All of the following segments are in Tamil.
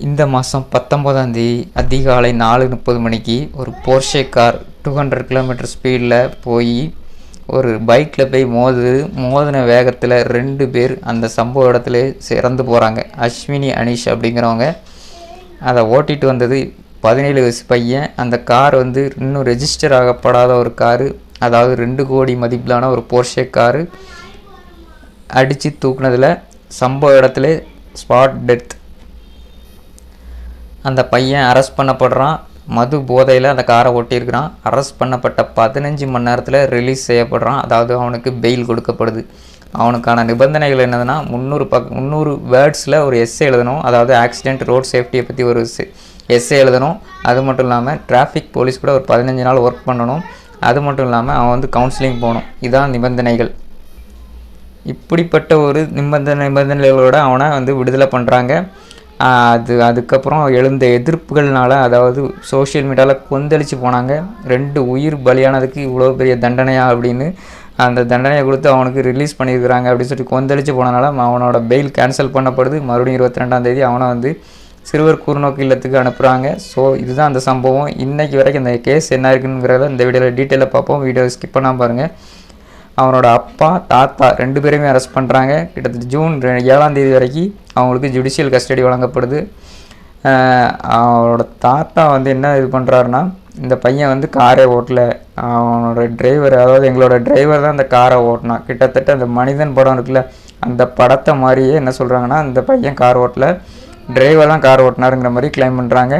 இந்த மாதம் 19ஆம் தேதி அதிகாலை 4:30 மணிக்கு ஒரு போர்ஷே கார் 200 கிலோமீட்டர் ஸ்பீடில் போய் ஒரு பைக்கில் போய் மோதின வேகத்தில் 2 பேர் அந்த சம்பவ இடத்துல இறந்து போகிறாங்க. அஸ்வினி அனீஷ் அப்படிங்கிறவங்க. அதை ஓட்டிகிட்டு வந்தது 17 வயசு பையன். அந்த கார் வந்து இன்னும் ரெஜிஸ்டர் ஆகப்படாத ஒரு காரு, அதாவது 2 கோடி மதிப்பிலான ஒரு போர்ஷே காரு. அடித்து தூக்குனதில் சம்பவ இடத்துல ஸ்பாட் டெத். அந்த பையன் அரெஸ்ட் பண்ணப்படுறான். மது போதையில் அந்த காரை ஓட்டியிருக்கிறான். அரெஸ்ட் பண்ணப்பட்ட 15 மணி நேரத்தில் ரிலீஸ் செய்யப்படுறான். அதாவது அவனுக்கு பெயில் கொடுக்கப்படுது. அவனுக்கான நிபந்தனைகள் என்னதுன்னா 300 வேர்ட்ஸில் ஒரு எஸ்ஸே எழுதணும். அதாவது ஆக்சிடெண்ட் ரோட் சேஃப்டியை பற்றி ஒரு எஸ்ஸே எழுதணும். அது மட்டும் இல்லாமல் டிராஃபிக் போலீஸ் கூட ஒரு 15 நாள் ஒர்க் பண்ணணும். அது மட்டும் இல்லாமல் அவன் வந்து கவுன்சிலிங் போகணும். இதான் நிபந்தனைகள். இப்படிப்பட்ட ஒரு நிபந்தனைகளோடு அவனை வந்து விடுதலை பண்ணுறாங்க. அதுக்கப்புறம் எழுந்த எதிர்ப்புகள்னால, அதாவது சோஷியல் மீடியாவில் கொந்தளிச்சு போனாங்க. 2 உயிர் பலியானதுக்கு இவ்வளோ பெரிய தண்டனையா அப்படின்னு அந்த தண்டனையை கொடுத்து அவனுக்கு ரிலீஸ் பண்ணியிருக்கிறாங்க அப்படின்னு சொல்லி கொந்தளிச்சு போனனால அவனோட பெயில் கேன்சல் பண்ணப்படுது. மறுபடியும் 22ஆம் தேதி அவனை வந்து சிறுவர் கூர்நோக்கு இல்லத்துக்கு அனுப்புகிறாங்க. ஸோ இதுதான் அந்த சம்பவம். இன்றைக்கி வரைக்கும் இந்த கேஸ் என்ன இருக்குங்கிறத இந்த வீடியோவில் டீட்டெயிலாக பார்ப்போம். வீடியோ ஸ்கிப் பண்ணாமல் பாருங்கள். அவனோட அப்பா தாத்தா 2 பேருமே அரெஸ்ட் பண்ணுறாங்க. கிட்டத்தட்ட ஜூன் 7ஆம் தேதி வரைக்கும் அவங்களுக்கு ஜுடிஷியல் கஸ்டடி வழங்கப்படுது. அவனோட தாத்தா வந்து என்ன இது பண்ணுறாருன்னா, இந்த பையன் வந்து காரை ஓட்டலை, அவனோட டிரைவர், அதாவது எங்களோட டிரைவர் தான் அந்த காரை ஓட்டினான். கிட்டத்தட்ட அந்த மனிதன் படம் இருக்குல்ல, அந்த படத்தை மாதிரியே என்ன சொல்கிறாங்கன்னா, இந்த பையன் கார் ஓட்டலை, டிரைவர் தான் கார் ஓட்டினாருங்கிற மாதிரி கிளைம் பண்ணுறாங்க.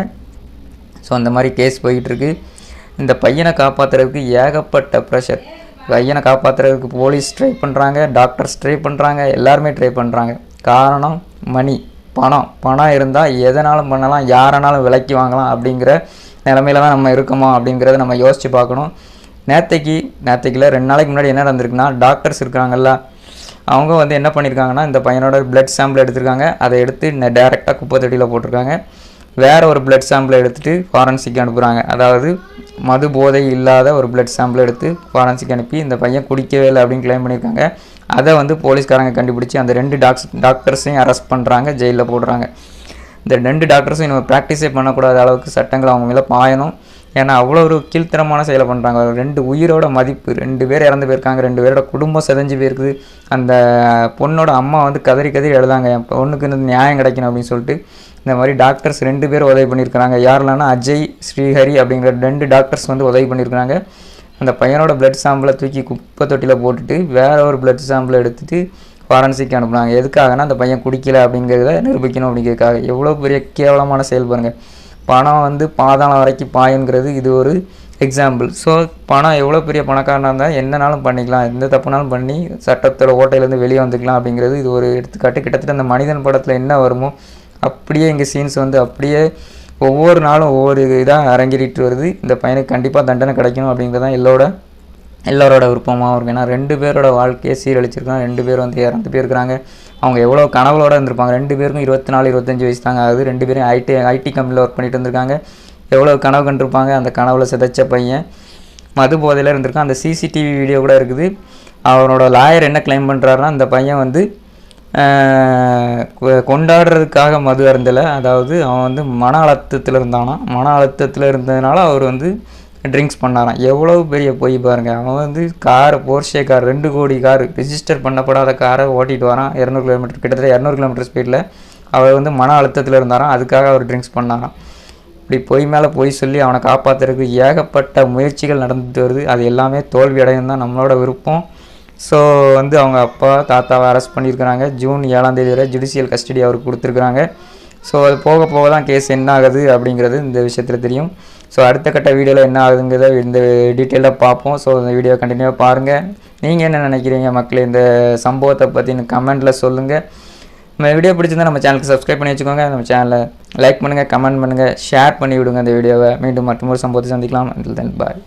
ஸோ அந்த மாதிரி கேஸ் போயிட்டுருக்கு. இந்த பையனை காப்பாற்றுறதுக்கு ஏகப்பட்ட ப்ரெஷர். பையனை காப்பாற்றுறதுக்கு போலீஸ் ட்ரை பண்ணுறாங்க, டாக்டர்ஸ் ட்ரை பண்ணுறாங்க, எல்லாருமே ட்ரை பண்ணுறாங்க. காரணம் மணி, பணம் இருந்தால் எதனாலும் பண்ணலாம், யாரனாலும் விலைக்கு வாங்கலாம் அப்படிங்கிற நிலமையில தான் நம்ம இருக்கோமா அப்படிங்கிறத நம்ம யோசித்து பார்க்கணும். நேற்றுக்கில் 2 நாளைக்கு முன்னாடி என்ன நடந்திருக்குன்னா, டாக்டர்ஸ் இருக்காங்கல்ல, அவங்க வந்து என்ன பண்ணியிருக்காங்கன்னா, இந்த பையனோட பிளட் சாம்பிள் எடுத்திருக்காங்க. அதை எடுத்து டேரெக்டாக குப்பை தொட்டியில் போட்டிருக்காங்க. வேறு ஒரு பிளட் சாம்பிளை எடுத்துகிட்டு ஃபாரன்சிக் அனுப்புகிறாங்க. அதாவது மது போதை இல்லாத ஒரு பிளட் சாம்பிள் எடுத்து ஃபாரன்சிக் அனுப்பி இந்த பையன் குடிக்கவே இல்லை அப்படின்னு கிளைம் பண்ணியிருக்காங்க. அதை வந்து போலீஸ்காரங்க கண்டுபிடிச்சி அந்த 2 டாக்டர்ஸையும் அரெஸ்ட் பண்ணுறாங்க, ஜெயிலில் போடுறாங்க. இந்த 2 டாக்டர்ஸும் இன்னும் ப்ராக்டிஸே பண்ணக்கூடாத அளவுக்கு சட்டங்கள் அவங்க மேலே பாயணும். ஏன்னா அவ்வளோ ஒரு கீழ்த்தரமான செயலை பண்ணுறாங்க. 2 உயிரோட மதிப்பு, 2 பேர் இறந்து போயிருக்காங்க, 2 பேரோட குடும்பம் செதஞ்சு போயிருக்குது. அந்த பொண்ணோட அம்மா வந்து கதறி எழுதாங்க, என் பொண்ணுக்கு இந்த நியாயம் கிடைக்கணும் அப்படின்னு சொல்லிட்டு. இந்த மாதிரி டாக்டர்ஸ் 2 பேர் உதவி பண்ணியிருக்கிறாங்க. யாரெல்லாம்னா அஜய், ஸ்ரீஹரி அப்படிங்கிற 2 டாக்டர்ஸ் வந்து உதவி பண்ணியிருக்கிறாங்க. அந்த பையனோட பிளட் சாம்பிளை தூக்கி குப்பை தொட்டியில் போட்டுட்டு வேறு ஒரு பிளட் சாம்பிளை எடுத்துகிட்டு ஃபாரன்சிக் அனுப்புனாங்க. எதுக்காகனா அந்த பையன் குடிக்கலை அப்படிங்கிறத நிரூபிக்கணும் அப்படிங்கிறதுக்காக. எவ்வளோ பெரிய கேவலமான செயல் பாருங்கள். பணம் வந்து பாதாளம் வரைக்கும் பாயுங்கிறது இது ஒரு எக்ஸாம்பிள். ஸோ பணம் எவ்வளோ பெரிய பணக்காரனாக இருந்தால் என்னன்னாலும் பண்ணிக்கலாம், எந்த தப்புனாலும் பண்ணி சட்டத்தோட ஓட்டையிலேருந்து வெளியே வந்துக்கலாம் அப்படிங்கிறது இது ஒரு எடுத்துக்காட்டு. கிட்டத்தட்ட அந்த மனிதன் படத்தில் என்ன வருமோ அப்படியே இங்கே சீன்ஸ் வந்து அப்படியே ஒவ்வொரு நாளும் ஒவ்வொரு இதாக அரங்கேறிட்டு வருது. இந்த பையனுக்கு கண்டிப்பாக தண்டனை கிடைக்கணும் அப்படிங்கிறது தான் எல்லோரோட விருப்பமாகவும் இருக்கும். ஏன்னா 2 பேரோட வாழ்க்கையை சீரழிச்சிருக்காங்க. 2 பேர் வந்து இறந்து போயிருக்கிறாங்க. அவங்க எவ்வளோ கனவுகளோடு இருந்திருப்பாங்க. 2 பேருக்கும் 24-25 வயசு தாங்க ஆகுது. 2 பேரும் ஐடி கம்பெனியில் ஒர்க் பண்ணிட்டு இருந்திருக்காங்க. எவ்வளோ கனவு கண்டிருப்பாங்க. அந்த கனவில் சிதைச்ச பையன் மது போதையில் இருந்திருக்கான். அந்த சிசிடிவி வீடியோ கூட இருக்குது. அவனோட லாயர் என்ன கிளைம் பண்ணுறாருன்னா, இந்த பையன் வந்து கொண்டாடுறதுக்காக மது அருந்தலை, அதாவது அவன் வந்து மன அழுத்தத்தில் இருந்ததுனால அவர் வந்து ட்ரிங்க்ஸ் பண்ணாராம். எவ்வளோ பெரிய போய் பாருங்கள். அவன் வந்து போர்ஷே கார் 2 கோடி கார் ரிஜிஸ்டர் பண்ணப்படாத காரை ஓட்டிகிட்டு வரான் 200 கிலோமீட்டர், கிட்டத்தட்ட 200 கிலோமீட்டர் ஸ்பீடில். அவர் வந்து மன அழுத்தத்தில் இருந்தாராம், அதுக்காக அவர் ட்ரிங்க்ஸ் பண்ணாராம். இப்படி பொய் மேலே பொய் சொல்லி அவனை காப்பாற்றுறதுக்கு ஏகப்பட்ட முயற்சிகள் நடந்துட்டு வருது. அது எல்லாமே தோல்வி அடையும் தான் நம்மளோட விருப்பம். ஸோ வந்து அவங்க அப்பா தாத்தாவை அரெஸ்ட் பண்ணியிருக்கிறாங்க. ஜூன் 7ஆம் தேதி வரை ஜுடிஷியல் கஸ்டடி அவருக்கு கொடுத்துருக்குறாங்க. ஸோ அது போக தான் கேஸ் என்ன ஆகுது அப்படிங்கிறது இந்த விஷயத்தில் தெரியும். ஸோ அடுத்த கட்ட வீடியோவில் என்ன ஆகுதுங்கிறத இந்த டீட்டெயிலாக பார்ப்போம். ஸோ இந்த வீடியோ கண்டினியூவாக பாருங்கள். நீங்கள் என்ன நினைக்கிறீங்க மக்களே இந்த சம்பவத்தை பற்றின கமெண்ட்டில் சொல்லுங்கள். நம்ம வீடியோ பிடிச்சிருந்தால் நம்ம சேனலுக்கு சப்ஸ்கிரைப் பண்ணி வச்சுக்கோங்க. நம்ம சேனலை லைக் பண்ணுங்கள், கமெண்ட் பண்ணுங்கள், ஷேர் பண்ணி விடுங்க இந்த வீடியோவை. மீண்டும் மற்றொரு சம்பவத்தை சந்திக்கலாம். until then bye.